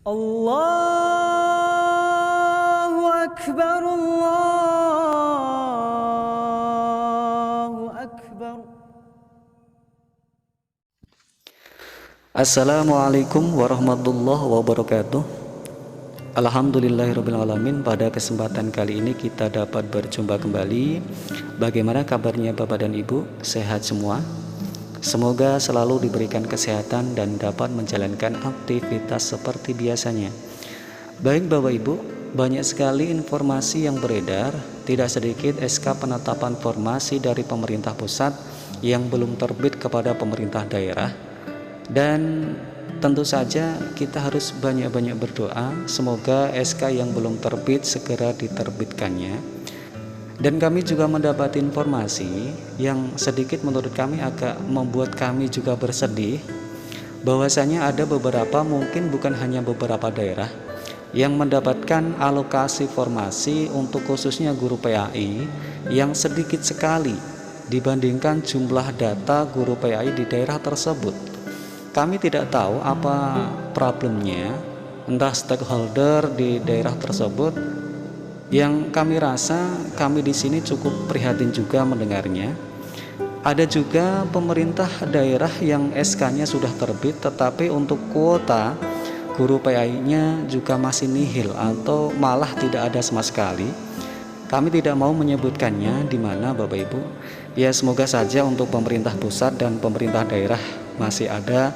Allahu Akbar, Allahu Akbar. Assalamualaikum warahmatullahi wabarakatuh. Alhamdulillahirrabbilalamin. Pada kesempatan kali ini kita dapat berjumpa kembali. Bagaimana kabarnya Bapak dan Ibu? Sehat semua? Semoga selalu diberikan kesehatan dan dapat menjalankan aktivitas seperti biasanya. Baik Bapak Ibu, banyak sekali informasi yang beredar. Tidak sedikit SK penetapan formasi dari pemerintah pusat yang belum terbit kepada pemerintah daerah. Dan tentu saja kita harus banyak-banyak berdoa semoga SK yang belum terbit segera diterbitkannya. Dan kami juga mendapat informasi yang sedikit menurut kami agak membuat kami juga bersedih, bahwasanya ada beberapa, mungkin bukan hanya beberapa daerah yang mendapatkan alokasi formasi untuk khususnya guru PAI yang sedikit sekali dibandingkan jumlah data guru PAI di daerah tersebut. Kami tidak tahu apa problemnya, entah stakeholder di daerah tersebut. Yang kami rasa, kami di sini cukup prihatin juga mendengarnya. Ada juga pemerintah daerah yang SK-nya sudah terbit, tetapi untuk kuota guru PAI-nya juga masih nihil atau malah tidak ada sama sekali. Kami tidak mau menyebutkannya di mana Bapak Ibu. Ya semoga saja untuk pemerintah pusat dan pemerintah daerah masih ada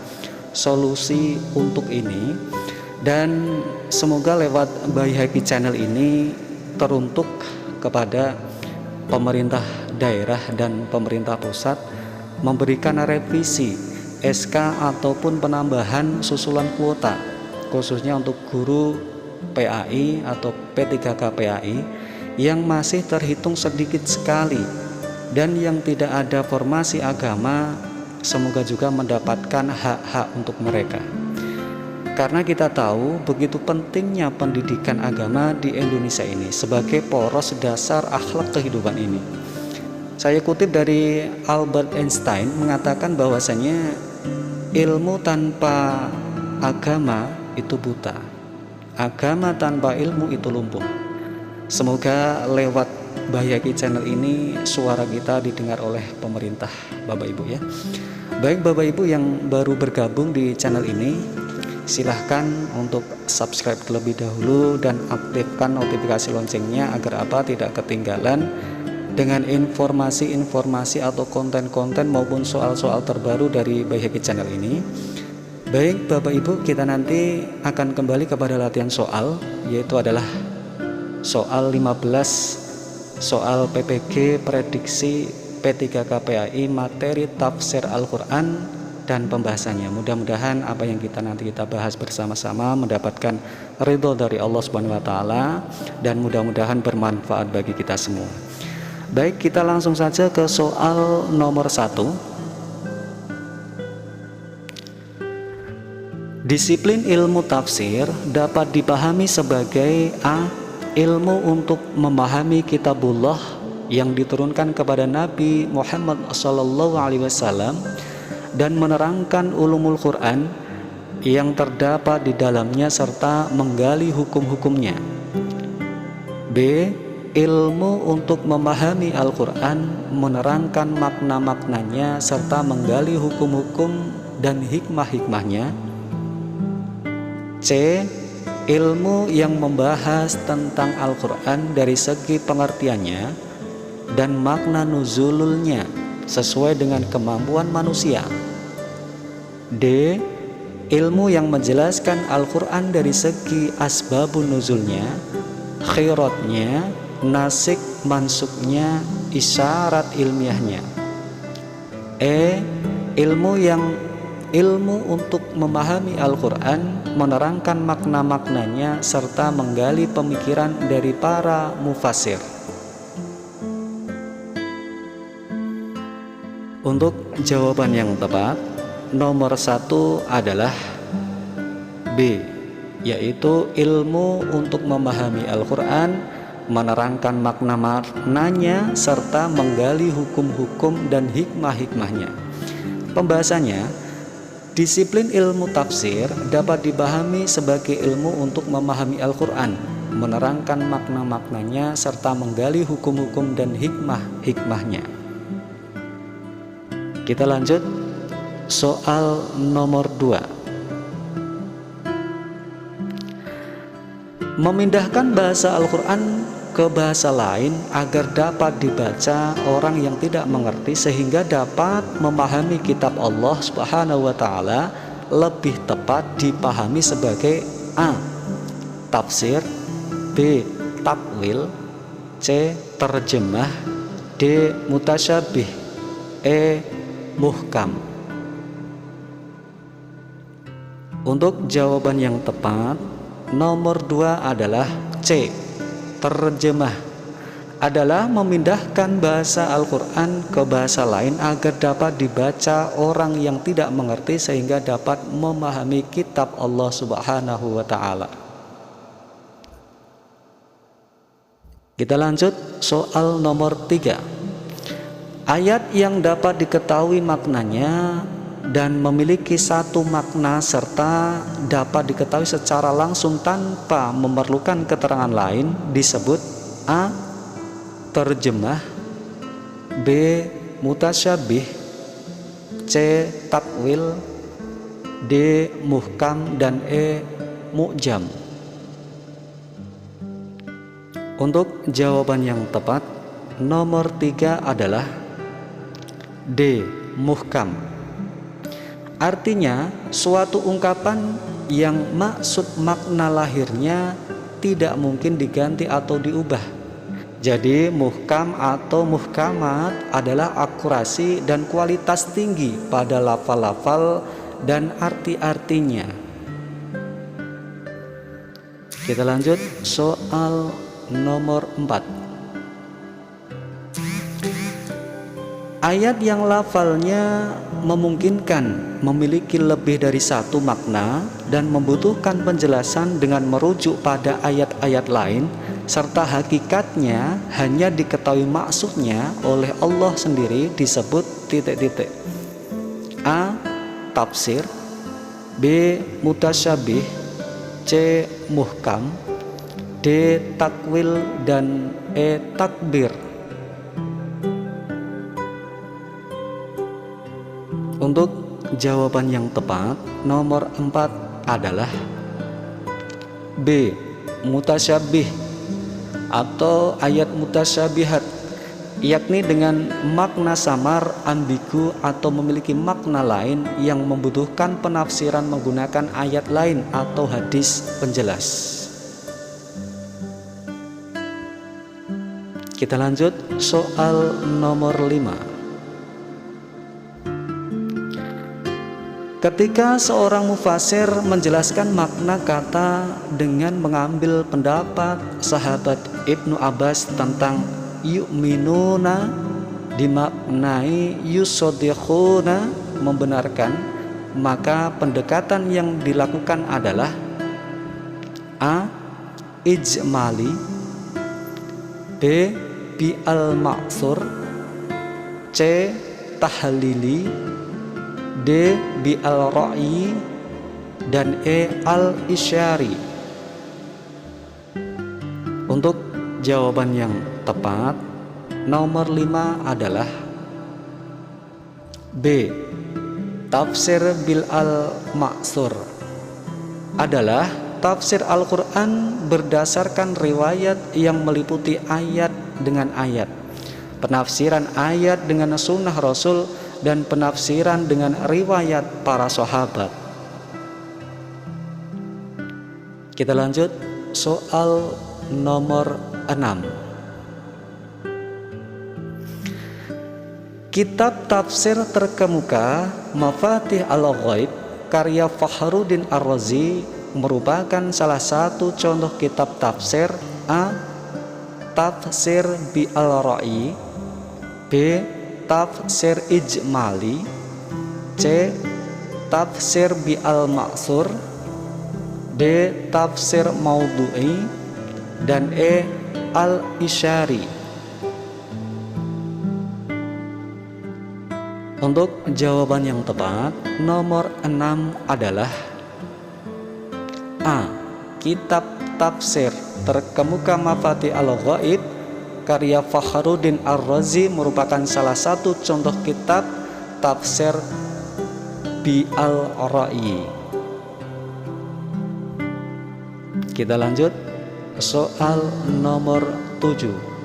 solusi untuk ini. Dan semoga lewat Bayi Happy Channel ini teruntuk kepada pemerintah daerah dan pemerintah pusat memberikan revisi SK ataupun penambahan susulan kuota khususnya untuk guru PAI atau P3K PAI yang masih terhitung sedikit sekali, dan yang tidak ada formasi agama semoga juga mendapatkan hak-hak untuk mereka. Karena kita tahu begitu pentingnya pendidikan agama di Indonesia ini sebagai poros dasar akhlak kehidupan ini. Saya kutip dari Albert Einstein mengatakan bahwasanya ilmu tanpa agama itu buta, agama tanpa ilmu itu lumpuh. Semoga lewat Bayi Channel ini suara kita didengar oleh pemerintah Bapak Ibu ya. Baik Bapak Ibu yang baru bergabung di channel ini, silahkan untuk subscribe terlebih dahulu dan aktifkan notifikasi loncengnya agar apa tidak ketinggalan dengan informasi-informasi atau konten-konten maupun soal-soal terbaru dari Bayi Happy Channel ini. Baik Bapak Ibu, kita nanti akan kembali kepada latihan soal, yaitu adalah soal 15, soal PPG prediksi P3K PAI materi tafsir Al-Quran dan pembahasannya. Mudah-mudahan apa yang nanti kita bahas bersama-sama mendapatkan ridho dari Allah Subhanahu wa taala dan mudah-mudahan bermanfaat bagi kita semua. Baik, kita langsung saja ke soal nomor 1. Disiplin ilmu tafsir dapat dipahami sebagai A. Ilmu untuk memahami kitabullah yang diturunkan kepada Nabi Muhammad SAW dan menerangkan ulumul Quran yang terdapat di dalamnya serta menggali hukum-hukumnya. B. Ilmu untuk memahami Al-Quran, menerangkan makna-maknanya serta menggali hukum-hukum dan hikmah-hikmahnya. C. Ilmu yang membahas tentang Al-Quran dari segi pengertiannya dan makna nuzululnya sesuai dengan kemampuan manusia. D. Ilmu yang menjelaskan Al-Quran dari segi asbabun nuzulnya, khairatnya, nasik mansuknya, isyarat ilmiahnya. E. Ilmu untuk memahami Al-Quran, menerangkan makna-maknanya serta menggali pemikiran dari para mufassir. Untuk jawaban yang tepat, nomor 1 adalah B, yaitu ilmu untuk memahami Al-Quran, menerangkan makna-maknanya serta menggali hukum-hukum dan hikmah-hikmahnya. Pembahasannya, Disiplin ilmu tafsir dapat dipahami sebagai ilmu untuk memahami Al-Quran, menerangkan makna-maknanya, serta menggali hukum-hukum dan hikmah-hikmahnya. Kita lanjut soal nomor 2. Memindahkan bahasa Al-Quran ke bahasa lain agar dapat dibaca orang yang tidak mengerti sehingga dapat memahami kitab Allah Subhanahu wa Ta'ala lebih tepat dipahami sebagai A. Tafsir, B. Takwil, C. Terjemah, D. Mutasyabih, E. Muhkam. Untuk jawaban yang tepat nomor 2 adalah C. Terjemah adalah memindahkan bahasa Al-Quran ke bahasa lain agar dapat dibaca orang yang tidak mengerti sehingga dapat memahami kitab Allah Subhanahu wa Ta'ala. Kita lanjut soal nomor 3. Ayat yang dapat diketahui maknanya dan memiliki satu makna serta dapat diketahui secara langsung tanpa memerlukan keterangan lain disebut A. Terjemah, B. Mutasyabih, C. Takwil, D. Muhkam, dan E. Mu'jam. Untuk jawaban yang tepat nomor 3 adalah D. Muhkam. Artinya suatu ungkapan yang maksud makna lahirnya tidak mungkin diganti atau diubah. Jadi muhkam atau muhkamat adalah akurasi dan kualitas tinggi pada lafal-lafal dan arti-artinya. Kita lanjut soal nomor 4. Ayat yang lafalnya memungkinkan memiliki lebih dari satu makna dan membutuhkan penjelasan dengan merujuk pada ayat-ayat lain serta hakikatnya hanya diketahui maksudnya oleh Allah sendiri disebut titik-titik. A. Tafsir, B. Mutasyabih, C. Muhkam, D. Takwil, dan E. Takbir. Untuk jawaban yang tepat nomor 4 adalah B. Mutasyabih atau ayat mutasyabihat, yakni dengan makna samar, ambigu, atau memiliki makna lain yang membutuhkan penafsiran menggunakan ayat lain atau hadis penjelas. Kita lanjut soal nomor 5. Ketika seorang mufasir menjelaskan makna kata dengan mengambil pendapat sahabat Ibnu Abbas tentang yu'minuna dimaknai yusodikhuna, membenarkan, maka pendekatan yang dilakukan adalah A. Ijmali, B. Bi'al-ma'thur, C. Tahlili, D. Bi'al-ra'i, dan E. Al-isyari. Untuk jawaban yang tepat nomor 5 adalah B. Tafsir bil-al-ma'thur adalah tafsir Al-Quran berdasarkan riwayat yang meliputi ayat dengan ayat, penafsiran ayat dengan sunnah Rasul, dan penafsiran dengan riwayat para sahabat. Kita lanjut soal nomor 6. Kitab tafsir terkemuka Mafatih al-Ghaib karya Fakhruddin Ar-Razi merupakan salah satu contoh kitab tafsir. A. Tafsir Bi'al-Ra'i, B. Tafsir Ijmali, C. Tafsir Bi'al-Ma'thur, D. Tafsir Maudhu'i, dan E. Al-Isyari. Untuk jawaban yang tepat, nomor 6 adalah A. Kitab tafsir Terkemuka Mafatih Al-Ghaib karya Fakhruddin Ar-Razi merupakan salah satu contoh kitab tafsir bi al-Ra'i. Kita lanjut soal nomor 7.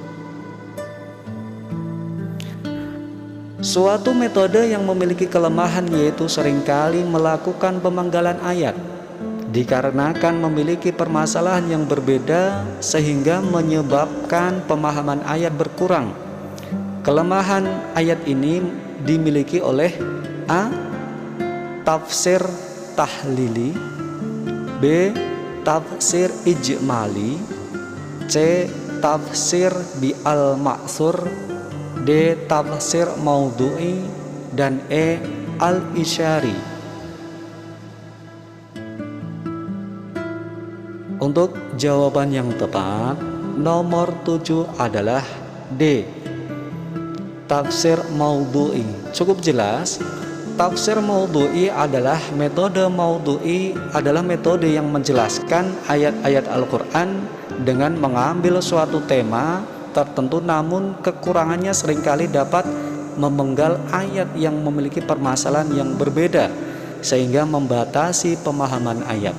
Suatu metode yang memiliki kelemahan yaitu seringkali melakukan pemanggalan ayat, dikarenakan memiliki permasalahan yang berbeda sehingga menyebabkan pemahaman ayat berkurang. Kelemahan ayat ini dimiliki oleh A. Tafsir tahlili, B. Tafsir ijmali, C. Tafsir bi al-ma'thur, D. Tafsir maudhu'i, dan E. al-isyari. Untuk jawaban yang tepat, nomor 7 adalah D. Tafsir maudhu'i. Cukup jelas, tafsir maudhu'i adalah metode yang menjelaskan ayat-ayat Al-Quran dengan mengambil suatu tema tertentu, namun kekurangannya seringkali dapat memenggal ayat yang memiliki permasalahan yang berbeda sehingga membatasi pemahaman ayat.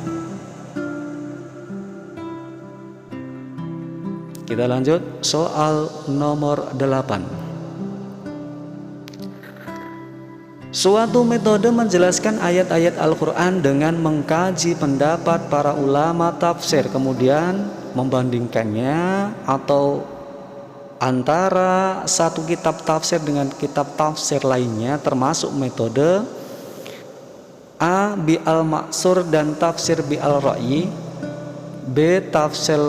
Kita lanjut soal nomor 8. Suatu metode menjelaskan ayat-ayat Al-Quran dengan mengkaji pendapat para ulama tafsir, kemudian membandingkannya atau antara satu kitab tafsir dengan kitab tafsir lainnya, termasuk metode A. Bi al-Ma'thur dan tafsir bi al-Ra'yi, B. Tafsir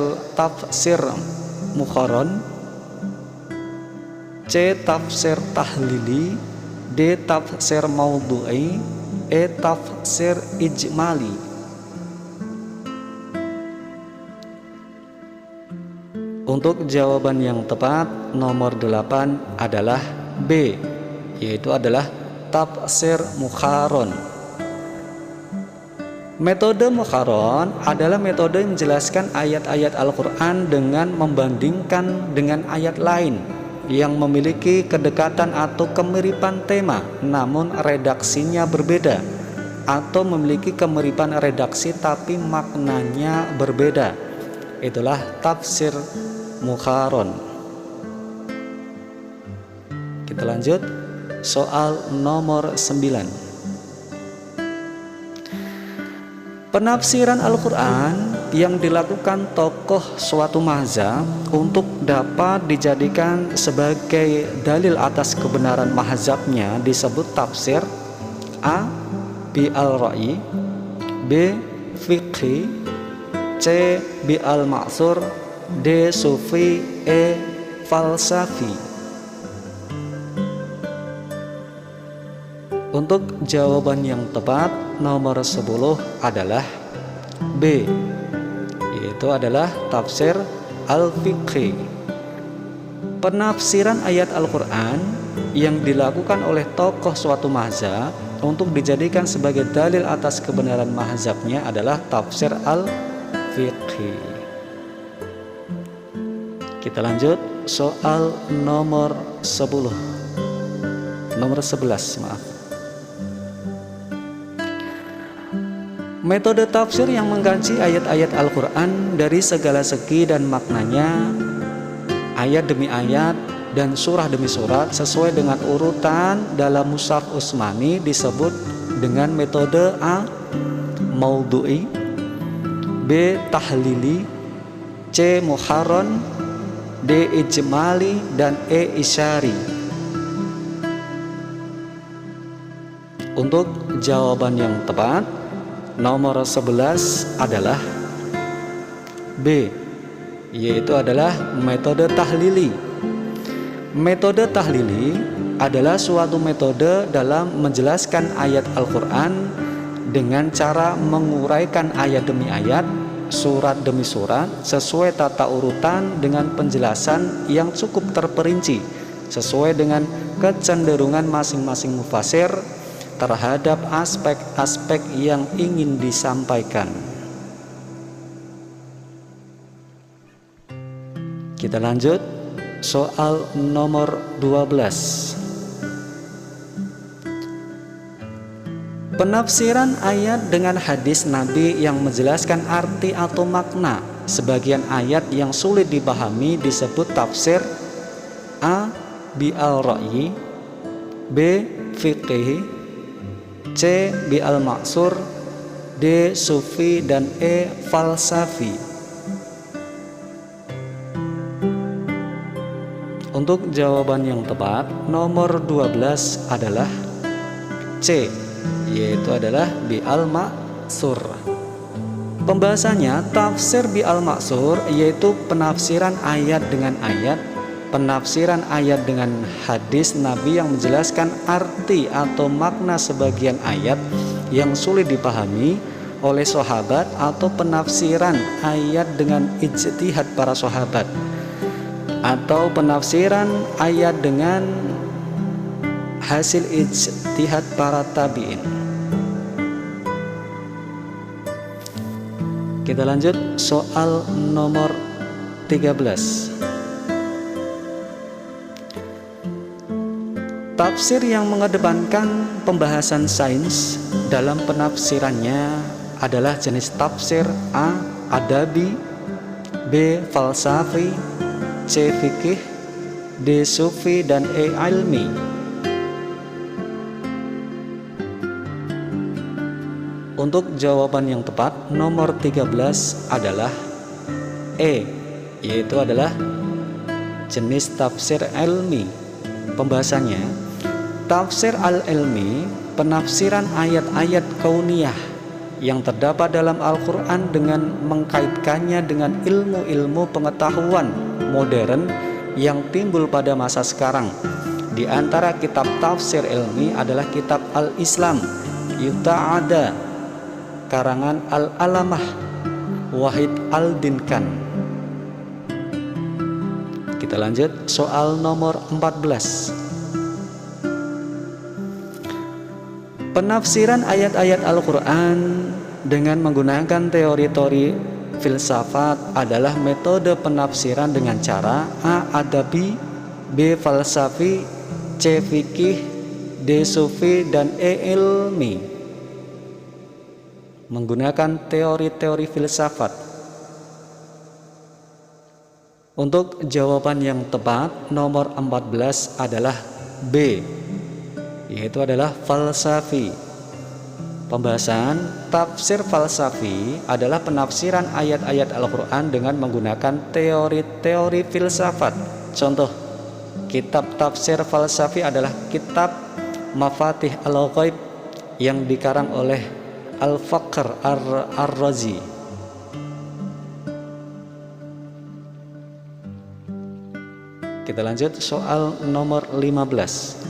Muqaron, C. Tafsir tahlili, D. Tafsir maudhu'i, E. Tafsir ijmali. Untuk jawaban yang tepat, nomor 8 adalah B, yaitu adalah tafsir Muqaron. Metode Muqaron adalah metode yang menjelaskan ayat-ayat Al-Quran dengan membandingkan dengan ayat lain yang memiliki kedekatan atau kemiripan tema, namun redaksinya berbeda, atau memiliki kemiripan redaksi tapi maknanya berbeda. Itulah tafsir Muqaron. Kita lanjut soal nomor 9. Penafsiran Al-Quran yang dilakukan tokoh suatu mazhab untuk dapat dijadikan sebagai dalil atas kebenaran mazhabnya disebut tafsir A. Bi al-Ra'yi, B. Fiqhi, C. Bi al-Ma'thur, D. Sufi, E. Falsafi. Untuk jawaban yang tepat, nomor 10 adalah B, yaitu adalah tafsir al-fiqhi. Penafsiran ayat Al-Quran yang dilakukan oleh tokoh suatu mazhab untuk dijadikan sebagai dalil atas kebenaran mazhabnya adalah tafsir al-fiqhi. Kita lanjut soal nomor 11, maaf. Metode tafsir yang mengkaji ayat-ayat Al-Quran dari segala segi dan maknanya, ayat demi ayat dan surah demi surat sesuai dengan urutan dalam Mushaf Utsmani disebut dengan metode A. Maudhu'i, B. Tahlili, C. Muqaron, D. Ijmali, dan E. Isyari. Untuk jawaban yang tepat, nomor 11 adalah B, yaitu adalah metode tahlili. Metode tahlili adalah suatu metode dalam menjelaskan ayat Al-Quran dengan cara menguraikan ayat demi ayat, surat demi surat sesuai tata urutan dengan penjelasan yang cukup terperinci sesuai dengan kecenderungan masing-masing mufasir terhadap aspek-aspek yang ingin disampaikan. Kita lanjut soal nomor 12. Penafsiran ayat dengan hadis Nabi yang menjelaskan arti atau makna sebagian ayat yang sulit dipahami disebut tafsir. A. Bi al-ra'yi, B. Fiqih, C. Bi al-maksur, D. Sufi, dan E. Falsafi. Untuk jawaban yang tepat nomor 12 adalah C, yaitu adalah bi al-maksur. Pembahasannya, tafsir bi al-maksur yaitu penafsiran ayat dengan ayat, penafsiran ayat dengan hadis Nabi yang menjelaskan arti atau makna sebagian ayat yang sulit dipahami oleh sahabat, atau penafsiran ayat dengan ijtihad para sahabat, atau penafsiran ayat dengan hasil ijtihad para tabi'in. Kita lanjut soal nomor 13. Tafsir yang mengedepankan pembahasan sains dalam penafsirannya adalah jenis tafsir A. Adabi, B. Falsafi, C. Fikih, D. Sufi, dan E. Ilmi. Untuk jawaban yang tepat nomor 13 adalah E, yaitu adalah jenis tafsir ilmi. Pembahasannya, tafsir al-ilmi, penafsiran ayat-ayat kauniyah yang terdapat dalam Al-Quran dengan mengkaitkannya dengan ilmu-ilmu pengetahuan modern yang timbul pada masa sekarang. Di antara kitab tafsir ilmi adalah kitab Al-Islam Yuta'ada karangan Al-Alamah Wahid Al-Dinkan. Kita lanjut soal nomor 14. Penafsiran ayat-ayat Al-Quran dengan menggunakan teori-teori filsafat adalah metode penafsiran dengan cara A. Adabi, B. Falsafi, C. Fikih, D. Sufi, dan E. Ilmi. Menggunakan teori-teori filsafat. Untuk jawaban yang tepat nomor 14 adalah B, yaitu adalah falsafi. Pembahasan, tafsir falsafi adalah penafsiran ayat-ayat Al-Quran dengan menggunakan teori-teori filsafat. Contoh, kitab tafsir falsafi adalah kitab Mafatih Al-Ghaib yang dikarang oleh Al-Fakhr Ar-Razi. Kita lanjut soal nomor 15.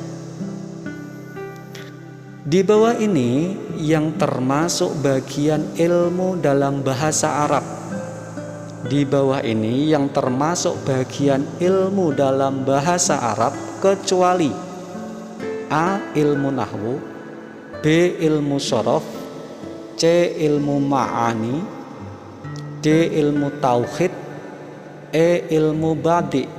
Di bawah ini yang termasuk bagian ilmu dalam bahasa Arab. Di bawah ini yang termasuk bagian ilmu dalam bahasa Arab kecuali A. Ilmu nahwu, B. Ilmu shorof, C. Ilmu ma'ani, D. Ilmu tauhid, E. Ilmu badi.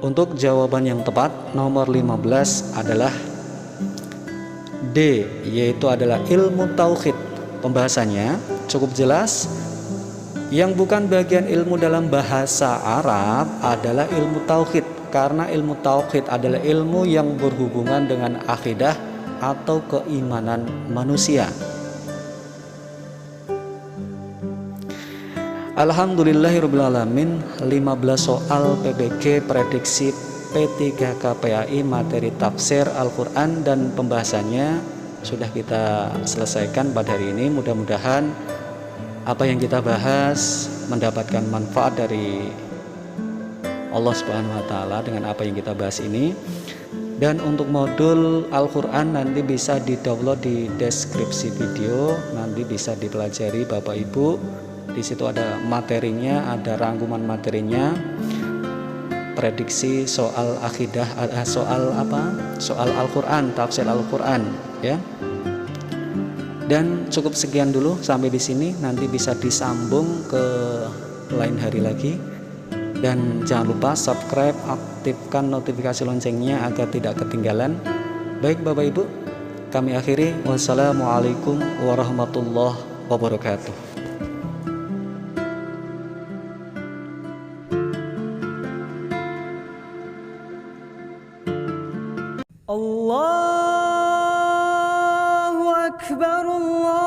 Untuk jawaban yang tepat nomor 15 adalah D, yaitu adalah ilmu tauhid. Pembahasannya cukup jelas. Yang bukan bagian ilmu dalam bahasa Arab adalah ilmu tauhid, karena ilmu tauhid adalah ilmu yang berhubungan dengan akidah atau keimanan manusia. Alhamdulillahirrahmanirrahim. 15 soal PBG prediksi P3 KPAI materi tafsir Al-Quran dan pembahasannya sudah kita selesaikan pada hari ini. Mudah-mudahan apa yang kita bahas mendapatkan manfaat dari Allah Subhanahu wa Ta'ala dengan apa yang kita bahas ini. Dan untuk modul Al-Quran nanti bisa di-download di deskripsi video, nanti bisa dipelajari Bapak Ibu Di situ ada materinya, ada rangkuman materinya, prediksi soal akidah, soal apa? Soal Al-Qur'an, tafsir Al-Qur'an, ya. Dan cukup sekian dulu sampai di sini, nanti bisa disambung ke lain hari lagi. Dan jangan lupa subscribe, aktifkan notifikasi loncengnya agar tidak ketinggalan. Baik Bapak Ibu, kami akhiri. Wassalamualaikum warahmatullahi wabarakatuh. Allahu Akbar, Allah.